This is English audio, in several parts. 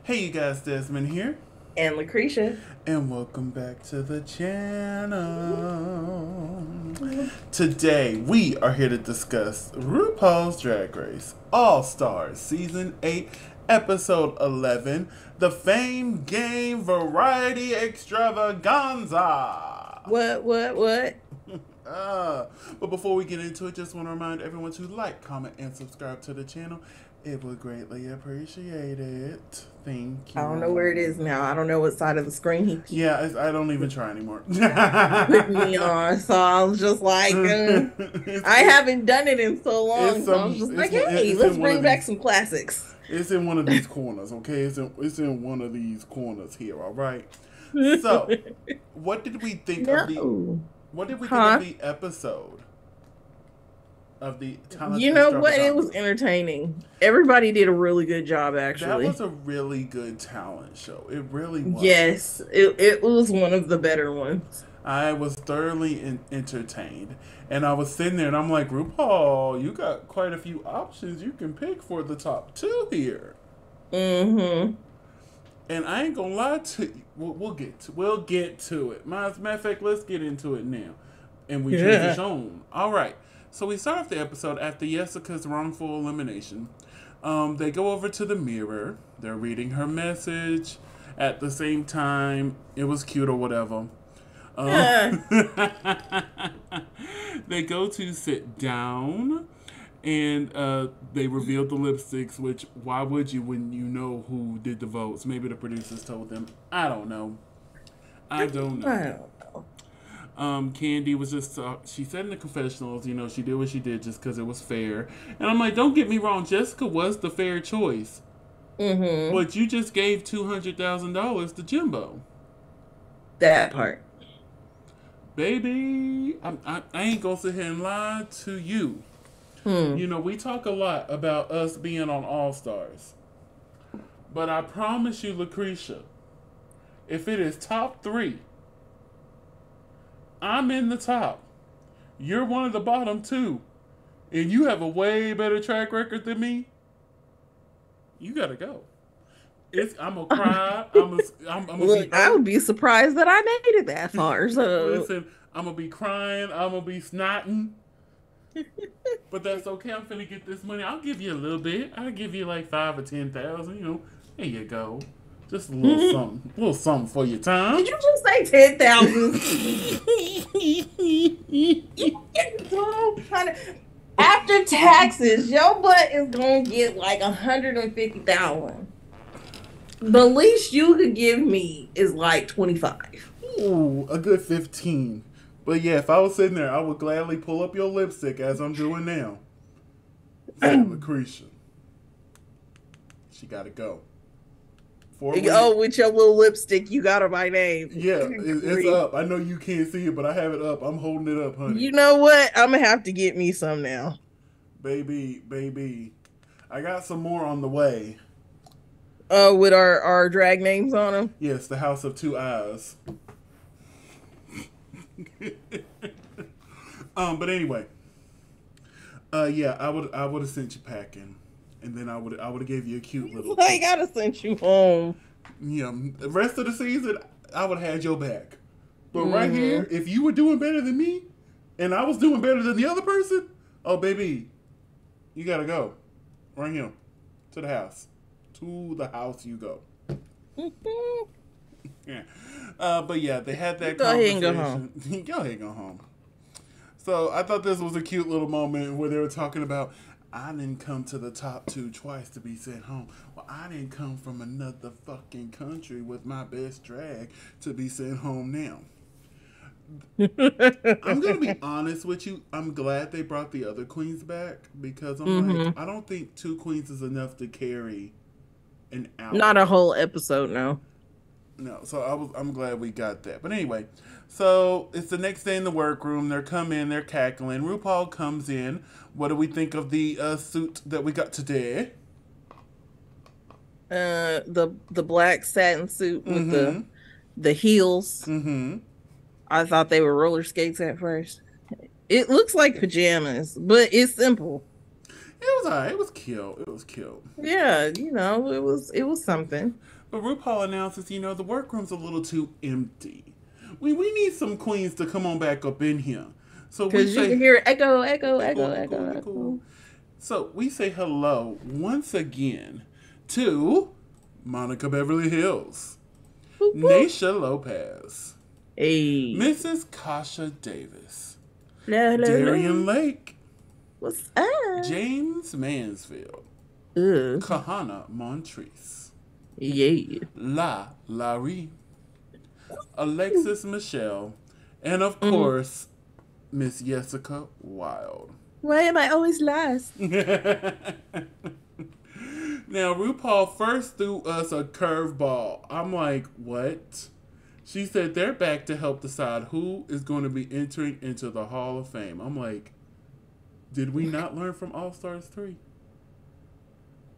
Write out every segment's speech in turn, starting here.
Hey you guys, Desmond here. And LaCresha. And welcome back to the channel. Today we are here to discuss RuPaul's Drag Race All-Stars Season 8, Episode 11, the Fame Game Variety Extravaganza. What? But before we get into it, just want to remind everyone to like, comment, and subscribe to the channel. It would greatly appreciate it. Thank you. I don't know where it is now. I don't know what side of the screen he keeps I don't even try anymore. putting me on. So I was just like, I haven't done it in so long. So I was just like, hey, let's bring back some classics. It's in one of these corners, okay? It's in one of these corners here, all right? So, what did we think of the episode? Of the talent. You know what? It was entertaining. Everybody did a really good job, actually. That was a really good talent show. It really was. Yes, it was one of the better ones. I was thoroughly entertained. And I was sitting there and I'm like, RuPaul, you got quite a few options you can pick for the top two here. Mm-hmm. And I ain't gonna lie to you. We'll get to it. Matter of fact, let's get into it now. And we transition on. All right. So we start off the episode after Jessica's wrongful elimination. They go over to the mirror. They're reading her message. At the same time, it was cute or whatever. They go to sit down. And they revealed the lipsticks, which why would you when you know who did the votes? Maybe the producers told them. I don't know. Kandy was just, she said in the confessionals, she did what she did just because it was fair. And I'm like, don't get me wrong, Jessica was the fair choice. Mm-hmm. But you just gave $200,000 to Jimbo. That part. Baby, I ain't going to sit here and lie to you. We talk a lot about us being on All-Stars. But I promise you, LaCresha, if it is top 3, I'm in the top. You're one of the bottom 2. And you have a way better track record than me. You gotta go. I'm gonna cry. Look, I would be surprised that I made it that far. So listen, I'm gonna be crying. I'm gonna be snotting. But that's okay. I'm finna get this money. I'll give you a little bit. I'll give you like 5 or 10,000. There you go. Just a little something. A little something for your time. Did you just say 10,000? After taxes, your butt is gonna get like 150,000. The least you could give me is like 25. Ooh, a good 15. But yeah, if I was sitting there, I would gladly pull up your lipstick as I'm doing now. LaCresha. She gotta go. With your little lipstick, you got her by name. Yeah, it's up. I know you can't see it, but I have it up. I'm holding it up, honey. You know what? I'm gonna have to get me some now. Baby. I got some more on the way. With our drag names on them? Yes, the House of Two Eyes. But anyway. Yeah, I would have sent you packing. And then I would have gave you a cute little. I gotta send you home. Yeah, the rest of the season I would have had your back. But right here, if you were doing better than me, and I was doing better than the other person, oh baby, you gotta go, right here, to the house. To the house you go. Yeah, but yeah, they had that conversation. Go ahead and go home. Go ahead and go home. So I thought this was a cute little moment where they were talking about, I didn't come to the top 2 twice to be sent home. Well, I didn't come from another fucking country with my best drag to be sent home now. I'm going to be honest with you. I'm glad they brought the other queens back because I'm like, I don't think 2 queens is enough to carry an hour. Not a whole episode, no. No, so I'm glad we got that. But anyway, so it's the next day in the workroom. They're coming, they're cackling. RuPaul comes in. What do we think of the suit that we got today? The black satin suit with the heels. I thought they were roller skates at first. It looks like pajamas, but it's simple. It was alright. It was cute. Yeah, it was something. But RuPaul announces, the workroom's a little too empty. We need some queens to come on back up in here. So we Because you say can hear echo, echo, echo, echo, echo, echo, echo. echo. So we say hello once again to Monica Beverly Hills, Boop, boop. Naysha Lopez, Hey. Mrs. Kasha Davis, Hello, hello, Darienne hello. Lake, What's up? James Mansfield, Ugh. KAHANNA Montrese, Yeah. Larry, Alexis Michelle, and of course, Miss Jessica Wilde. Why am I always last? Now, RuPaul first threw us a curveball. I'm like, what? She said they're back to help decide who is going to be entering into the Hall of Fame. I'm like, did we not learn from All Stars 3?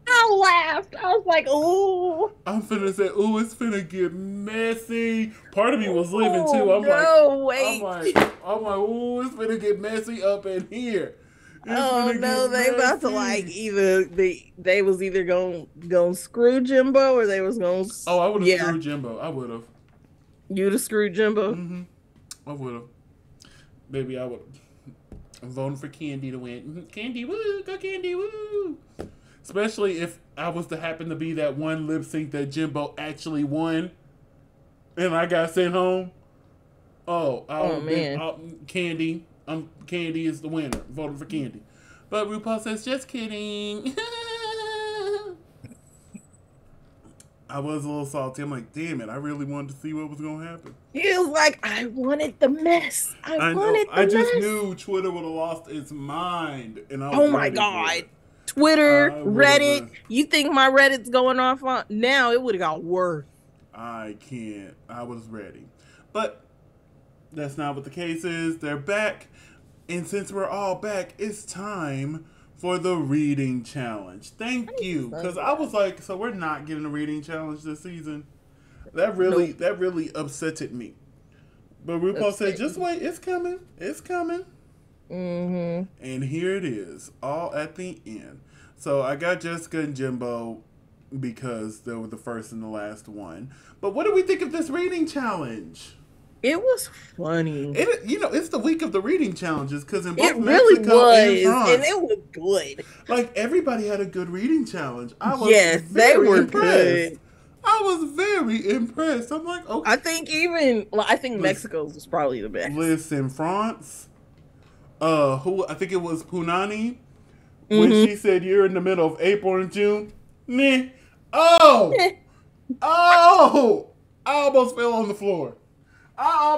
I laughed. I was like, ooh. I'm finna say, ooh, it's finna get messy. Part of me was leaving too. Wait. I'm like, ooh, it's finna get messy up in here. Oh no, they about to like either they was either gonna screw Jimbo or they was gonna. Oh, I would have screwed Jimbo. I would have. You'd have screwed Jimbo. I would have. Maybe I would. I'm voting for Kandy to win. Kandy, woo! Go Kandy, woo! Especially if I was to happen to be that one lip sync that Jimbo actually won, and I got sent home. Oh man, Kandy. Kandy is the winner. Voting for Kandy. But RuPaul says, just kidding. I was a little salty. I'm like, damn it. I really wanted to see what was going to happen. He was like, I wanted the mess. I wanted the mess. I just knew Twitter would have lost its mind. And I was oh my God. Twitter, Reddit. You think my Reddit's going off on now? It would have got worse. I can't. I was ready. But that's not what the case is. They're back. And since we're all back, it's time for the reading challenge. Thank you. Because I was like, so we're not getting a reading challenge this season. That really upsetted me. But RuPaul said, just wait, it's coming. It's coming. And here it is, all at the end. So I got Jessica and Jimbo because they were the first and the last one. But what do we think of this reading challenge? It was funny. It's the week of the reading challenges because in both it really Mexico was, and France, and it was good. Like everybody had a good reading challenge. I was they were impressed. Good. I was very impressed. I'm like, okay. I think Mexico's was probably the best. Listen, France. I think it was Punani when she said you're in the middle of April and June. Meh. Oh, I almost fell on the floor. I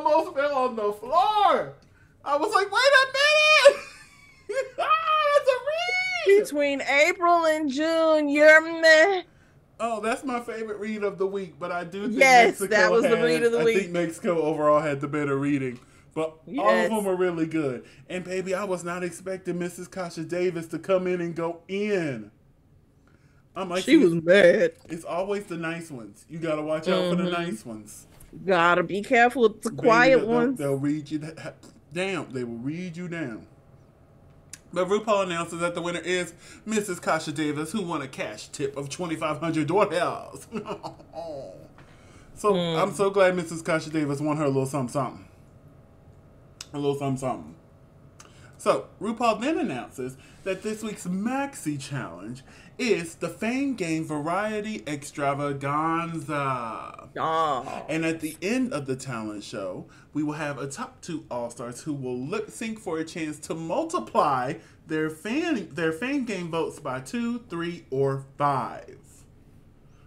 was like, wait a minute. That's a read. Between April and June, you're meh. Oh, that's my favorite read of the week, but I do think Mexico that was the read of the week. I think Mexico overall had the better reading. But all of them were really good. And baby, I was not expecting Mrs. Kasha Davis to come in and go in. I'm like, she was mad. It's always the nice ones. You gotta watch out for the nice ones. Gotta be careful with the quiet ones. They'll read you down. They will read you down. But RuPaul announces that the winner is Mrs. Kasha Davis, who won a cash tip of $2,500. So I'm so glad Mrs. Kasha Davis won her a little something. A little something. So RuPaul then announces that this week's Maxi Challenge is the Fame Game Variety Extravaganza. Oh. And at the end of the talent show, we will have a top 2 All-Stars who will lip sync for a chance to multiply their Fame Game votes by 2, 3, or 5.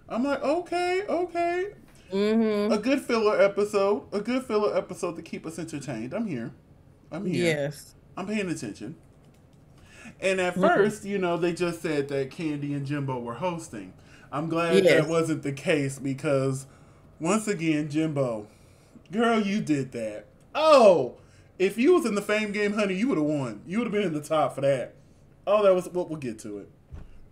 I'm like, okay. A good filler episode to keep us entertained. I'm here. Yes. I'm paying attention. And at first, they just said that Kandy and Jimbo were hosting. I'm glad that wasn't the case because, once again, Jimbo, girl, you did that. Oh, if you was in the Fame Game, honey, you would have won. You would have been in the top for that. Oh, we'll get to it.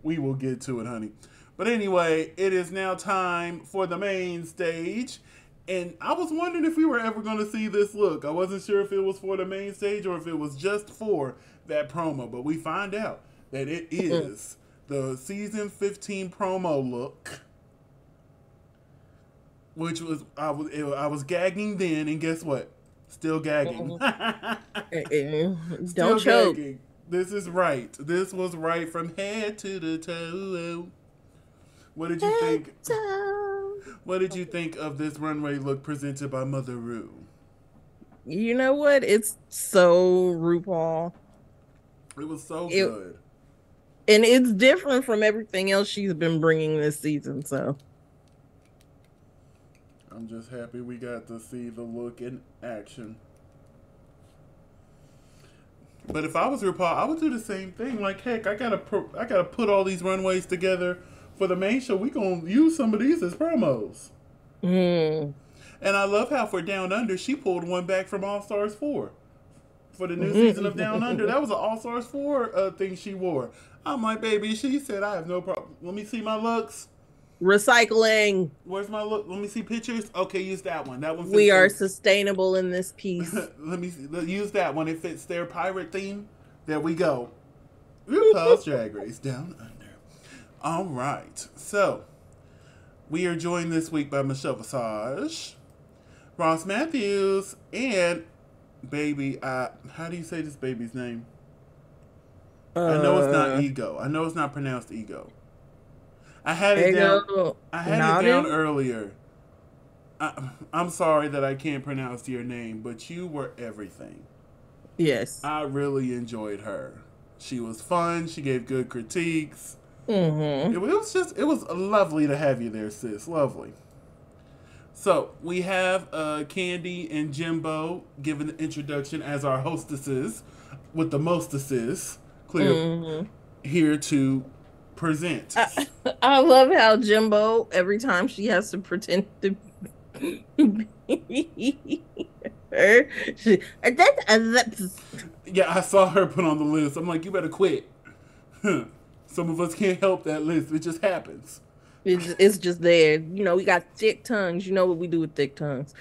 We will get to it, honey. But anyway, it is now time for the main stage. And I was wondering if we were ever going to see this look. I wasn't sure if it was for the main stage or if it was just for that promo. But we find out that it is the season 15 promo look. which was I was gagging then, and guess what? Still gagging. Don't choke. Gagging. This is right. This was right from head to the toe. What did you think? What did you think of this runway look presented by Mother Ru? You know what? It's so RuPaul. It was so good. And it's different from everything else she's been bringing this season, so. I'm just happy we got to see the look in action. But if I was RuPaul, I would do the same thing. Like, heck, I gotta put all these runways together for the main show. We gonna use some of these as promos. And I love how for Down Under, she pulled one back from All Stars 4 for the new season of Down Under. That was an All Stars 4 thing she wore. I'm like, baby, she said, I have no problem. Let me see my looks. Recycling. Where's my look? Let me see pictures. Okay, use that one. That one. We are sustainable in this piece. Let me use that one. It fits their pirate theme. There we go. RuPaul's Drag Race Down Under. All right. So, we are joined this week by Michelle Visage, Ross Matthews, and baby, how do you say this baby's name? I know it's not Ego. I know it's not pronounced Ego. I had it down. I had it down earlier. I'm sorry that I can't pronounce your name, but you were everything. Yes. I really enjoyed her. She was fun. She gave good critiques. Mm-hmm. It was lovely to have you there, sis. Lovely. So we have KANDY and JIMBO giving the introduction as our hostesses with the mostesses. Clear here to present. I love how JIMBO, every time she has to pretend to be her, yeah, I saw her put on the list. I'm like, you better quit. Some of us can't help that list. It just happens. It's just there. You know, we got thick tongues. You know what we do with thick tongues.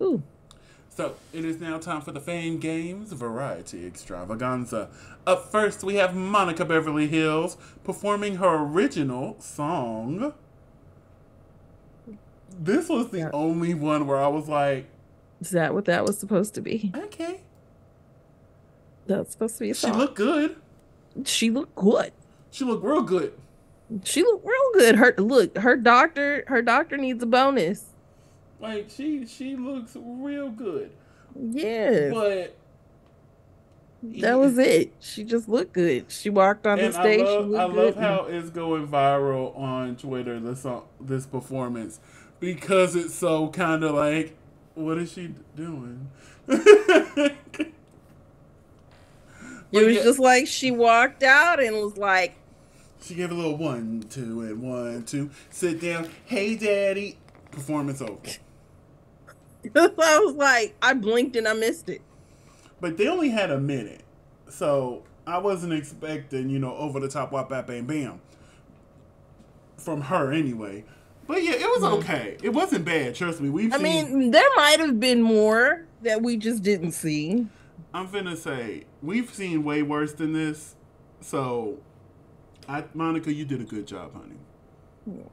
Ooh. So, it is now time for the Fame Games Variety Extravaganza. Up first, we have Monica Beverly Hills performing her original song. This was the only one where I was like... Is that what that was supposed to be? Okay. That's supposed to be a song. She looked good. She looked good. She looked real good. She looked real good. Her doctor needs a bonus. Like, she looks real good. Yeah. But that was it. She just looked good. She walked on the stage. I love how it's going viral on Twitter, this performance, because it's so kind of like, what is she doing? It was just like she walked out and was like, she gave a little 1, 2, and 1, 2. Sit down. Hey, daddy. Performance over. I was like, I blinked and I missed it. But they only had a minute. So I wasn't expecting, over the top whop bap bam bam from her anyway. But yeah, it was okay. It wasn't bad, trust me. I mean, there might have been more that we just didn't see. I'm finna say, we've seen way worse than this. So, Monica, you did a good job, honey. Yeah.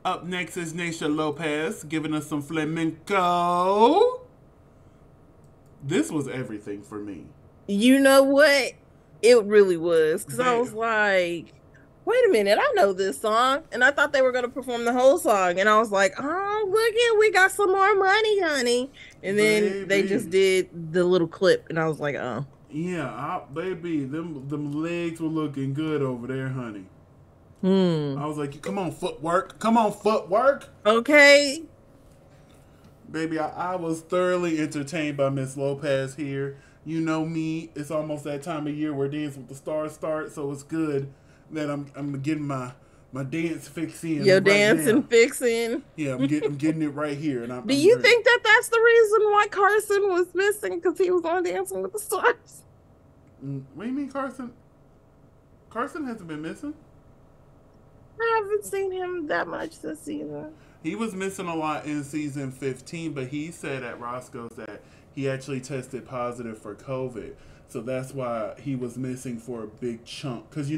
Up next is Naysha Lopez giving us some flamenco. This was everything for me. You know what? It really was. Because I was like, wait a minute, I know this song. And I thought they were going to perform the whole song. And I was like, oh, look it, we got some more money, honey. And then they just did the little clip. And I was like, oh. Yeah, baby, them legs were looking good over there, honey. I was like, come on, footwork. Come on, footwork. Okay. Baby, I was thoroughly entertained by Miss Lopez here. You know me, it's almost that time of year where Dance with the Stars start, so it's good that I'm getting my dance fix in. Your dancing fix in. Yeah, I'm getting it right here. And Do you think that that's the reason why Carson was missing? Because he was on Dancing with the Stars? What do you mean, Carson? Carson hasn't been missing. I haven't seen him that much this season. He was missing a lot in season 15, but he said at Roscoe's that he actually tested positive for COVID. So that's why he was missing for a big chunk. Because,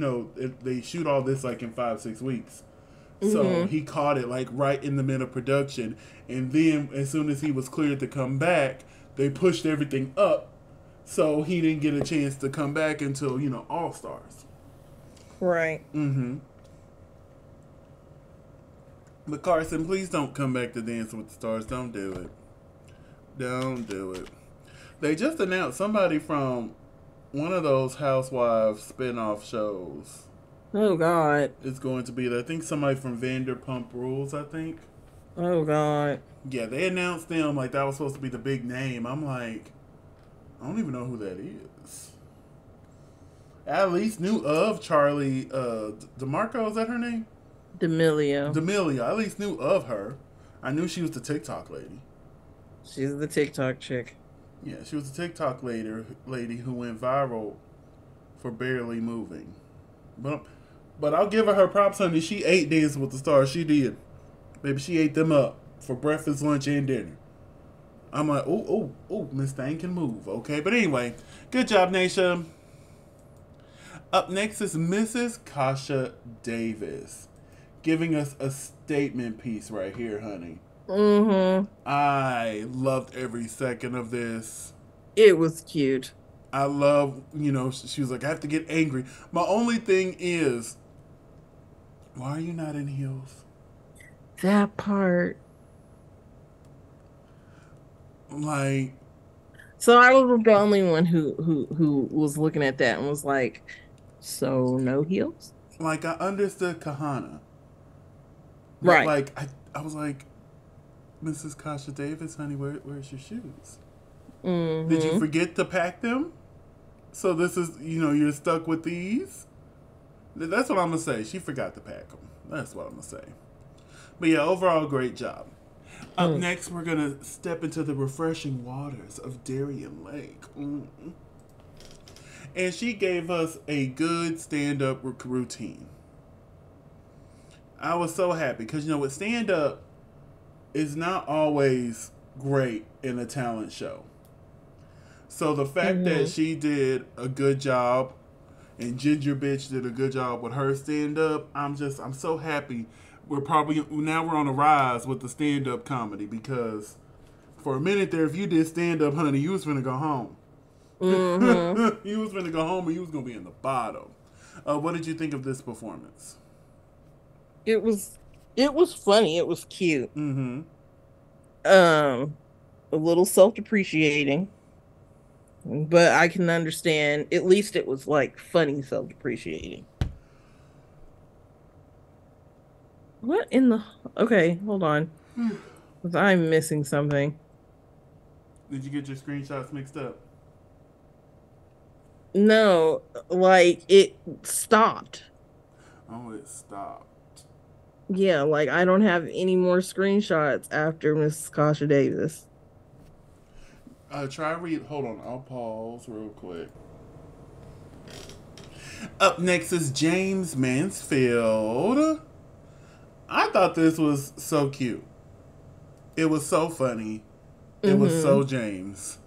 they shoot all this like in 5-6 weeks. So he caught it like right in the middle of production. And then as soon as he was cleared to come back, they pushed everything up. So he didn't get a chance to come back until, All Stars. Right. But Carson, please don't come back to Dancing with the Stars. Don't do it. Don't do it. They just announced somebody from one of those Housewives spin-off shows. Oh, God. It's going to be, I think, somebody from Vanderpump Rules, I think. Oh, God. Yeah, they announced them like that was supposed to be the big name. I'm like, I don't even know who that is. I at least knew of Charlie DeMarco, is that her name? D'Amelio. I at least knew of her. I knew she was the TikTok lady. She's the TikTok chick. Yeah, she was the TikTok lady who went viral for barely moving. But I'll give her props, honey. She ate Dancing with the Stars. She did. Baby, she ate them up for breakfast, lunch, and dinner. I'm like, oh, Miss Thing can move, okay? But anyway, good job, Naisha. Up next is Mrs. Kasha Davis, giving us a statement piece right here, honey. I loved every second of this. It was cute. I love, she was like, I have to get angry. My only thing is, why are you not in heels? That part. Like, so I was the only one who was looking at that and was like, so no heels? Like, I understood KAHANNA. Right. Like, I was like, Mrs. Kasha Davis, honey, where's your shoes? Did you forget to pack them? So this is, you're stuck with these? That's what I'm going to say. She forgot to pack them. That's what I'm going to say. But yeah, overall, great job. Up next, we're going to step into the refreshing waters of Darien Lake. And she gave us a good stand-up routine. I was so happy because, with stand-up, it's not always great in a talent show. So the fact that she did a good job and Ginger Bitch did a good job with her stand-up, I'm so happy. We're on a rise with the stand-up comedy because for a minute there, if you did stand-up, honey, you was finna go home. You was finna go home and you was gonna be in the bottom. What did you think of this performance? It was funny. It was cute. A little self-depreciating, but I can understand. At least it was like funny self-depreciating. What in the? Okay, hold on. Because I'm missing something. Did you get your screenshots mixed up? No, like it stopped. Oh, it stopped. Yeah, like I don't have any more screenshots after Miss Kasha Davis. Hold on, I'll pause real quick. Up next is James Mansfield. I thought this was so cute. It was so funny. It was so James.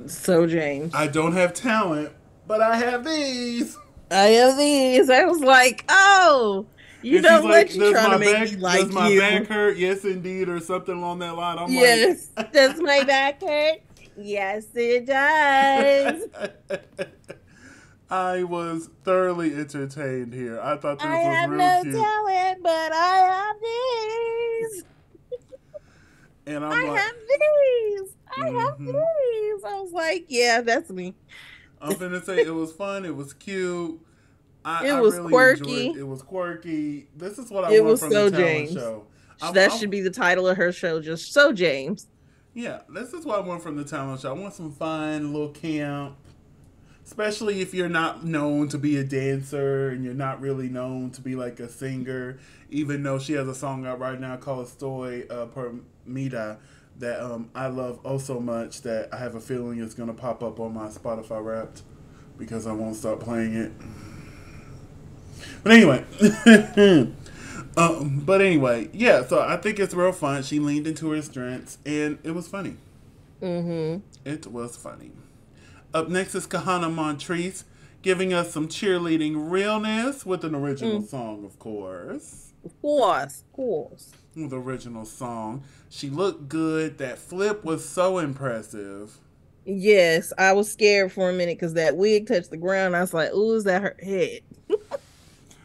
So James. I don't have talent, but I have these. I was like, oh, you know what? You're trying to make me like you. Does my back hurt? Yes, indeed, or something along that line. I'm yes. Like, does my back hurt? Yes, it does. I was thoroughly entertained here. I thought this was real cute. I have no talent, but I have these. And I have these. I have these. I was like, yeah, that's me. I'm finna say it was fun. It was cute. It was really quirky. It was quirky. This is what I want from the talent show. That should be the title of her show, just So James. Yeah, this is what I want from the talent show. I want some fun, little camp. Especially if you're not known to be a dancer and you're not really known to be like a singer. Even though she has a song out right now called Estoy por Mida that I love oh so much that I have a feeling it's going to pop up on my Spotify Wrapped because I won't stop playing it. But anyway, yeah, so I think it's real fun. She leaned into her strengths and it was funny. It was funny. Up next is KAHANNA MONTRESE, giving us some cheerleading realness with an original song, of course. Of course, of course. The original song. She looked good. That flip was so impressive. Yes, I was scared for a minute because that wig touched the ground. I was like, "Ooh, is that her head?"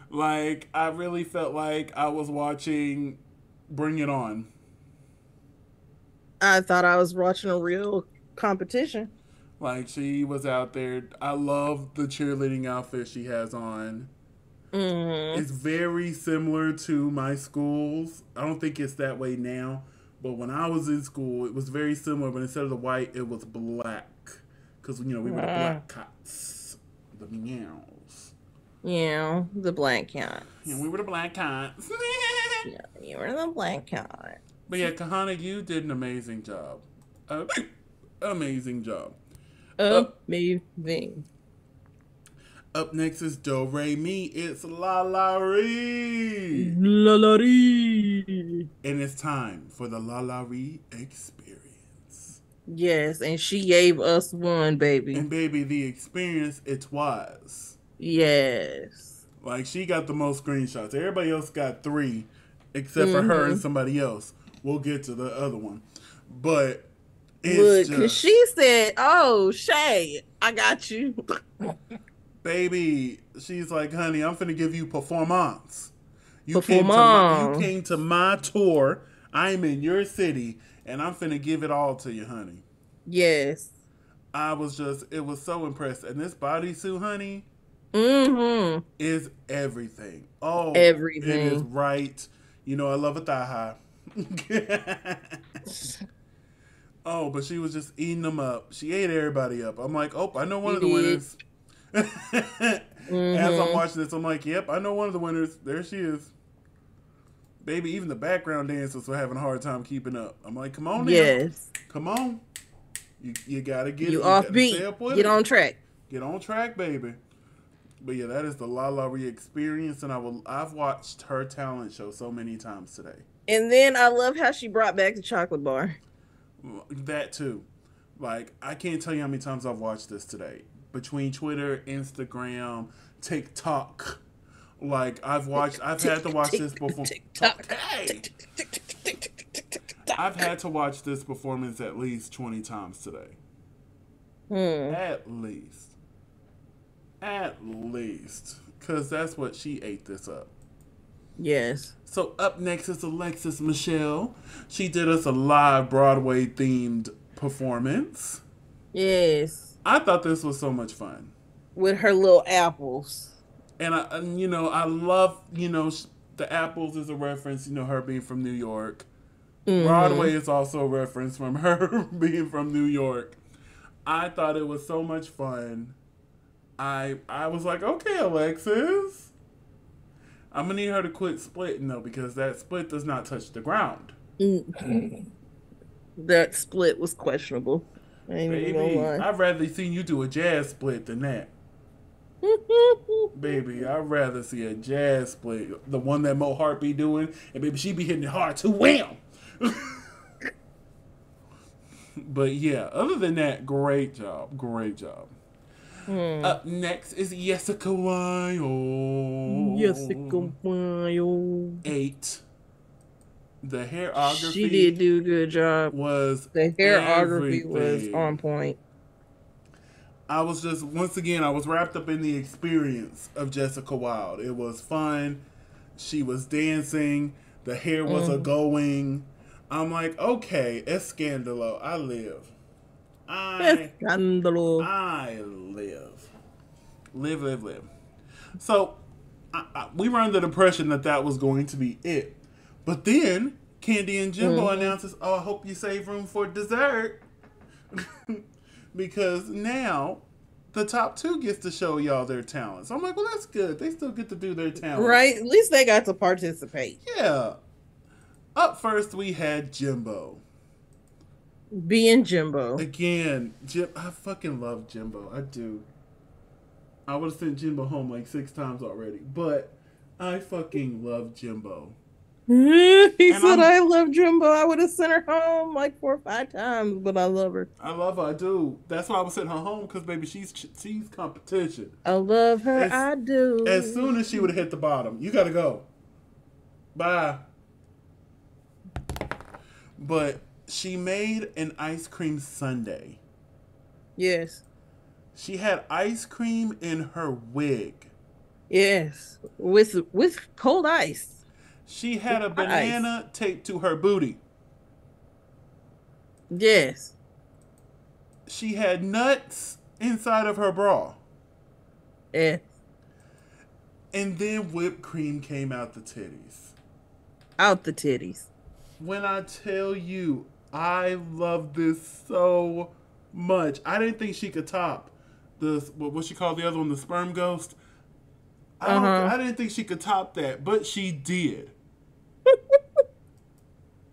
Like, I really felt like I was watching Bring It On. I thought I was watching a real competition. Like, she was out there. I love the cheerleading outfit she has on. Mm-hmm. It's very similar to my school's. I don't think it's that way now, but when I was in school, it was very similar. But instead of the white, it was black, because we were the black cots, the meows. Yeah, the black cat. Yeah, we were the black cots. Yeah, you were the black cat. But yeah, KAHANNA, you did an amazing job. Amazing job. Amazing. Up next is Do Re Mi. It's La La Ree. La La Ree. And it's time for the La La Ree experience. Yes, and she gave us one, baby. And baby, the experience it was. Yes. Like, she got the most screenshots. Everybody else got 3, except for her and somebody else. We'll get to the other one. But it's because she said, "Oh, Shay, I got you." Baby, she's like, honey, I'm finna give you performance. You Performance. came to my tour. I'm in your city, and I'm finna give it all to you, honey. Yes. It was so impressed. And this bodysuit, honey, is everything. Oh, everything. It is right. You know, I love a thigh high. Oh, but she was just eating them up. She ate everybody up. I'm like, oh, I know one of the winners. As I'm watching this, I'm like, yep, I know one of the winners. There she is. Baby, even the background dancers were having a hard time keeping up. I'm like, come on, yes, now. Come on. You gotta get you offbeat. Get on track. Get on track, baby. But yeah, that is the La La Ree experience, and I've watched her talent show so many times today. And then I love how she brought back the chocolate bar. That too. Like, I can't tell you how many times I've watched this today. Between Twitter, Instagram, TikTok. Like, I've had to watch this before. Hey! I've had to watch this performance at least 20 times today. At least. At least. Because that's what she ate this up. Yes. So up next is Alexis Michelle. She did us a live Broadway themed performance. Yes. I thought this was so much fun. With her little apples. And I love, the apples is a reference, her being from New York. Broadway is also a reference from her being from New York. I thought it was so much fun. I was like, okay, Alexis. I'm going to need her to quit splitting, though, because that split does not touch the ground. That split was questionable. Baby, I'd rather see you do a jazz split than that. Baby, I'd rather see a jazz split. The one that Mo Hart be doing. And baby, she be hitting it hard too. Wham! But yeah, other than that, great job. Great job. Up next is Jessica Wilde. Jessica Wilde. 8. The hairography. She did do a good job. The hairography was on point. I was just, once again, I was wrapped up in the experience of Jessica Wilde. It was fun. She was dancing. The hair was a-going. I'm like, okay, escandalo. I live. Escandalo. I live. Live. So, we were under the impression that was going to be it. But then, KANDY and JIMBO announces, oh, I hope you save room for dessert. Because now, the top 2 gets to show y'all their talents. I'm like, well, that's good. They still get to do their talents. Right? At least they got to participate. Yeah. Up first, we had JIMBO. Being JIMBO. Again, I fucking love JIMBO. I do. I would have sent JIMBO home like 6 times already. But I fucking love JIMBO. He said, I love JIMBO. I would have sent her home like 4 or 5 times, but I love her. I love her. I do. That's why I was sending her home, because, baby, she's competition. I love her. I do. As soon as she would have hit the bottom, you got to go. Bye. But she made an ice cream sundae. Yes. She had ice cream in her wig. Yes. With cold ice. She had a Hot ice. banana taped to her booty. Yes. She had nuts inside of her bra. Yeah. And then whipped cream came out the titties. Out the titties. When I tell you, I love this so much. I didn't think she could top what she called the other one, the sperm ghost. I didn't think she could top that, but she did.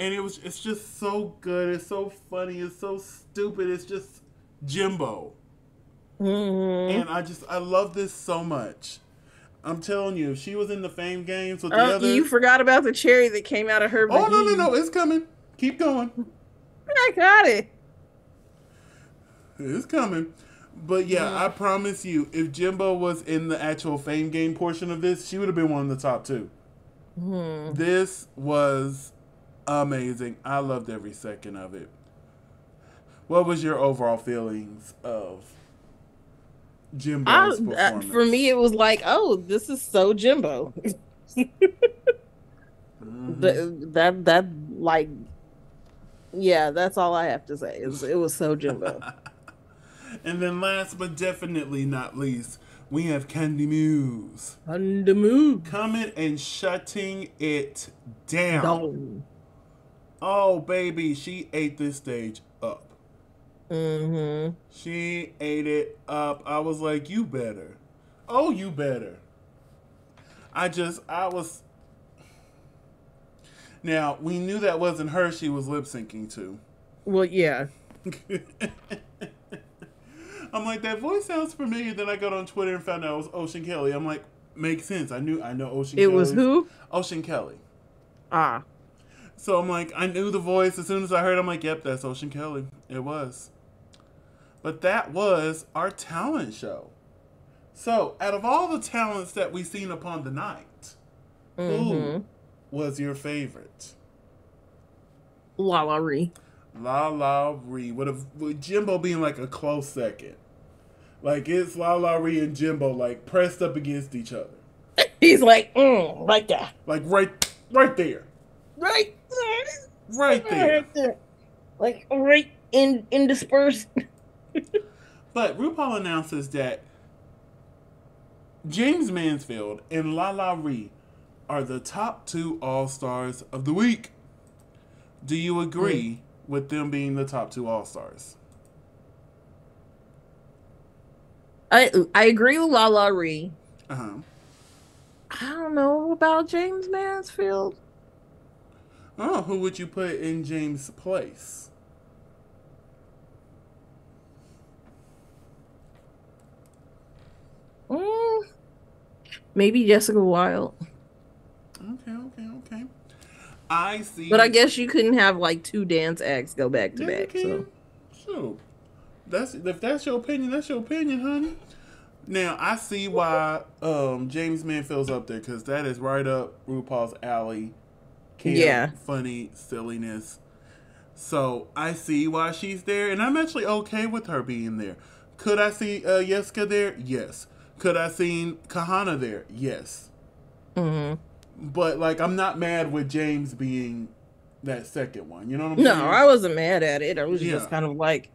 And it's just so good. It's so funny. It's so stupid. It's just Jimbo. And I love this so much. I'm telling you, if she was in the Fame Games with the others... You forgot about the cherry that came out of her Oh, no. It's coming. Keep going. I got it. It's coming. But yeah, I promise you, if Jimbo was in the actual Fame Game portion of this, she would have been one of the top two. This was amazing. I loved every second of it. What was your overall feelings of Jimbo's performance? For me, it was like, oh, this is so Jimbo. That like, yeah, that's all I have to say. It was so Jimbo. And then last but definitely not least, we have KANDY MUSE. KANDY MUSE. Coming and shutting it down. Oh, baby, she ate this stage up. She ate it up. I was like, you better. Oh, you better. I was... Now, we knew that wasn't her she was lip-syncing to. Well, yeah. I'm like, that voice sounds familiar. Then I got on Twitter and found out it was Ocean Kelly. I'm like, makes sense. I know Ocean Kelly. It was who? Ocean Kelly. Ah. So I'm like, I knew the voice. As soon as I heard it, I'm like, yep, that's Ocean Kelly. It was. But that was our talent show. So, out of all the talents that we've seen upon the night, who was your favorite? LaLa Ri. LaLa Ri. With Jimbo being like a close second. Like, it's LaLa Ri and Jimbo, like, pressed up against each other. He's like, right there. Like, right there. Right there. Right there. Right there. Like, right in dispersed. But RuPaul announces that James Mansfield and LaLa Ri are the top 2 All-Stars of the week. Do you agree with them being the top 2 All-Stars? I agree with LaLa Ri. I don't know about James Mansfield. Oh, who would you put in James' place? Maybe Jessica Wilde. Okay. I see. But I guess you couldn't have like 2 dance acts go back to back. So, sure. If that's your opinion, that's your opinion, honey. Now I see why James Mansfield's up there, because that is right up RuPaul's alley. Funny silliness. So I see why she's there, and I'm actually okay with her being there. Could I see Jessica there? Yes. Could I seen KAHANNA there? Yes. But like, I'm not mad with James being that second one. You know what I'm saying? No, I wasn't mad at it. I was just kind of like.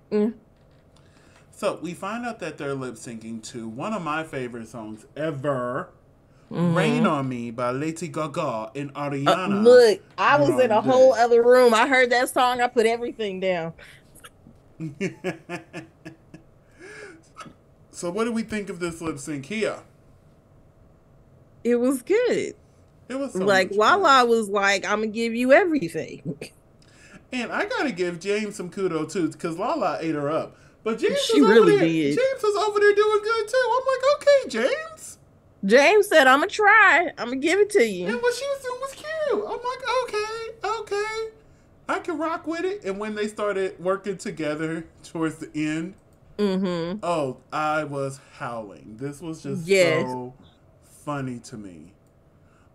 So we find out that they're lip syncing to one of my favorite songs ever, "Rain on Me" by Lady Gaga and Ariana. Look, I was in a whole other room. I heard that song. I put everything down. So what do we think of this lip sync here? It was good. It was so like LaLa was like, "I'm gonna give you everything." And I gotta give James some kudos too, because LaLa ate her up. But James she really did. James was over there doing good too. I'm like, okay, James. James said, "I'm gonna try. I'm gonna give it to you." And what she was doing was cute. I'm like, okay, I can rock with it. And when they started working together towards the end, oh, I was howling. This was just so funny to me.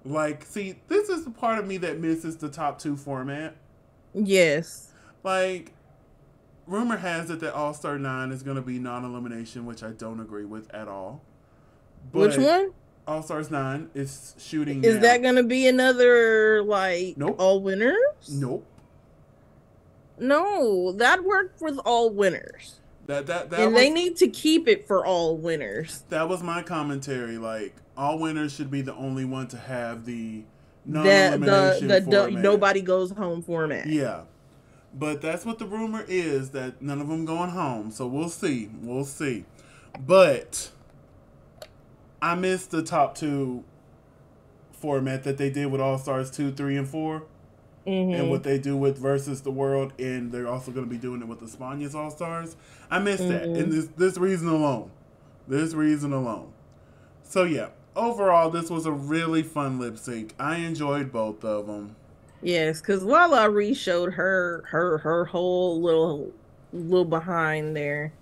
Like, see, this is the part of me that misses the top 2 format. Yes. Like, rumor has it that All-Star 9 is going to be non-elimination, which I don't agree with at all. But which one? All-Stars 9 is shooting Is now. that going to be another, like, Nope. all winners? Nope. No, that worked with all winners. They need to keep it for all winners. That was my commentary. Like, all winners should be the only one to have the non-elimination format. Nobody goes home format. Yeah. But that's what the rumor is, that none of them going home. So we'll see. We'll see. But I missed the top 2 format that they did with All-Stars 2, 3, and 4. And what they do with Versus the World, and they're also going to be doing it with the Spania's All-Stars. I missed that, and this reason alone. This reason alone. So yeah, overall, this was a really fun lip sync. I enjoyed both of them. Yes, because Lala Ree showed her whole little behind there.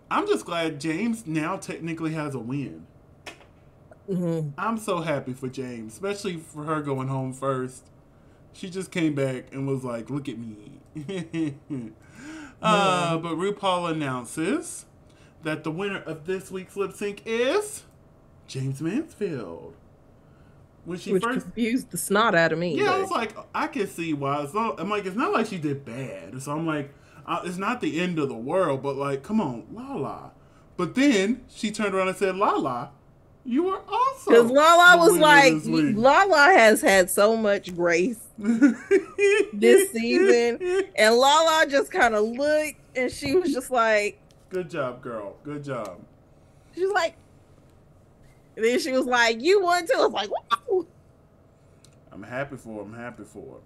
I'm just glad James now technically has a win. I'm so happy for James, especially for her going home first. She just came back and was like, look at me. But RuPaul announces that the winner of this week's lip sync is James Mansfield. Which confused the snot out of me. Yeah, I was like, I can see why. I'm like, it's not like she did bad. So I'm like, it's not the end of the world, but like, come on, Lala. But then she turned around and said, Lala, you were also. Because Lala was like, Lala has had so much grace this season. And Lala just kind of looked and she was just like, good job, girl. Good job. She was like, and then she was like, you won too. I was like, wow. I'm happy for her. I'm happy for her.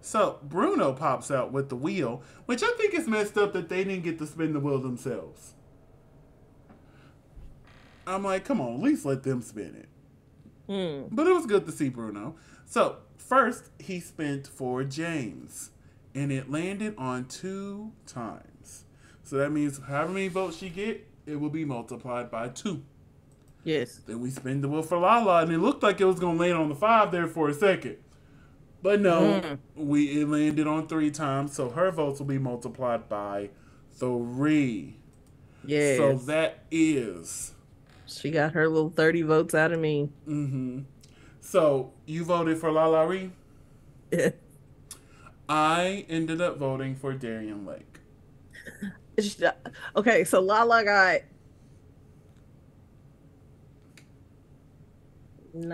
So Bruno pops out with the wheel, which I think is messed up that they didn't get to spin the wheel themselves. I'm like, come on, at least let them spin it. But it was good to see Bruno. So first, he spent for James, and it landed on 2 times. So that means however many votes she get, it will be multiplied by 2. Yes. Then we spin the wheel for Lala, and it looked like it was going to land on the 5 there for a second. But no, it landed on 3 times, so her votes will be multiplied by 3. Yes. So that is... She got her little 30 votes out of me. So, you voted for Lala Ree? Yeah. I ended up voting for Darienne Lake. Okay, so Lala got 9.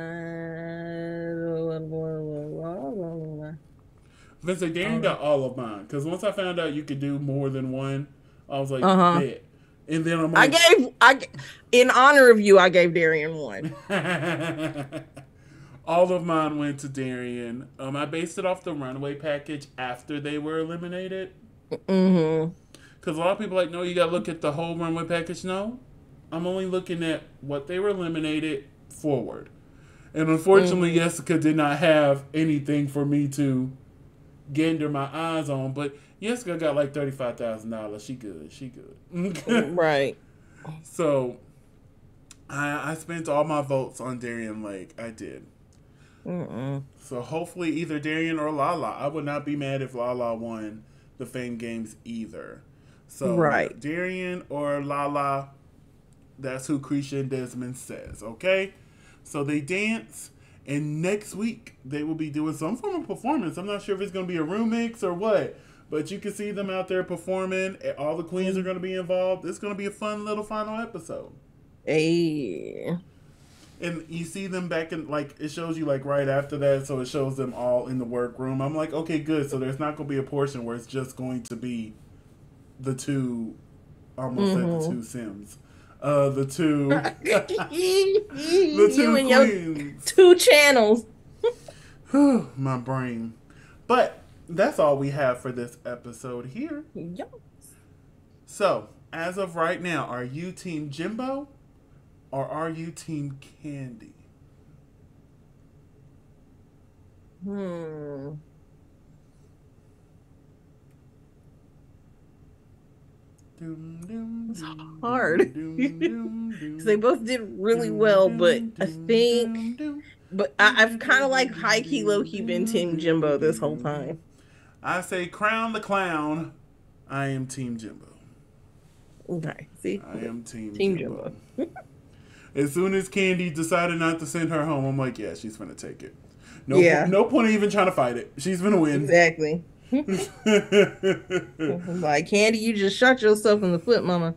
Vincent, Darienne got all of mine. Because once I found out you could do more than one, I was like, bet. And then I'm like, in honor of you, I gave Darienne 1. All of mine went to Darienne. I based it off the runaway package after they were eliminated. Because a lot of people are like, no, you got to look at the whole runaway package. No, I'm only looking at what they were eliminated forward. And unfortunately, Jessica did not have anything for me to gander my eyes on. But Jessica got like $35,000. She good. She good. Right. So, I spent all my votes on Darienne Lake. I did. So hopefully either Darienne or Lala. I would not be mad if Lala won the Fame Games either. So right. Darienne or Lala, that's who Krisha and Desmond says, okay? So they dance, and next week they will be doing some form of performance. I'm not sure if it's going to be a room mix or what, but you can see them out there performing. All the queens are going to be involved. It's going to be a fun little final episode. Hey. And you see them back in, like, it shows you, like, right after that, so it shows them all in the workroom. I'm like, okay, good. So there's not going to be a portion where it's just going to be the two, almost said the two Sims. The two, the two queens. 2 channels. My brain. But that's all we have for this episode here. Yes. So, as of right now, are you Team Jimbo? Or are you Team Kandy? It's hard. Because they both did really well, but I think But I've kind of like high key, low key been Team Jimbo this whole time. I say crown the clown. I am Team Jimbo. Okay, see? I am Team Jimbo. As soon as Kandy decided not to send her home, I'm like, yeah, she's gonna take it. No point even trying to fight it. She's gonna win. Exactly. Like, Kandy, you just shot yourself in the foot, mama.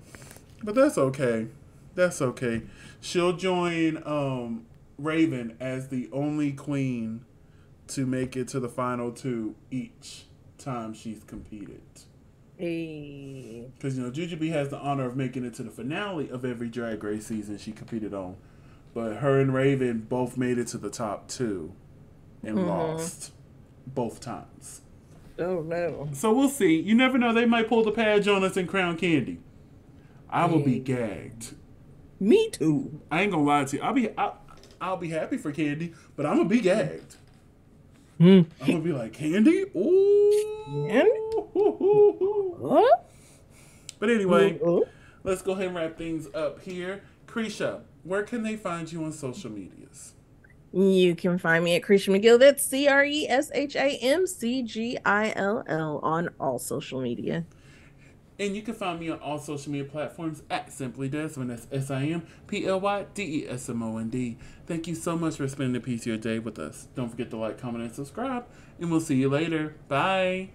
But that's okay. That's okay. She'll join Raven as the only queen to make it to the final two each time she's competed. Hey. Because, Jujubee has the honor of making it to the finale of every Drag Race season she competed on. But her and Raven both made it to the top two and lost both times. Oh, no. So we'll see. You never know. They might pull the Padge on us and crown Kandy. I will be gagged. Me too. I ain't gonna lie to you. I'll be happy for Kandy, but I'm gonna be gagged. I'm gonna be like, Kandy? Ooh. But anyway, let's go ahead and wrap things up here. Krisha, where can they find you on social medias? You can find me at Krisha McGill. That's CRESHAMCGILL on all social media. And you can find me on all social media platforms at Simply Desmond. That's SIMPLYDESMOND. Thank you so much for spending a piece of your day with us. Don't forget to like, comment, and subscribe. And we'll see you later. Bye.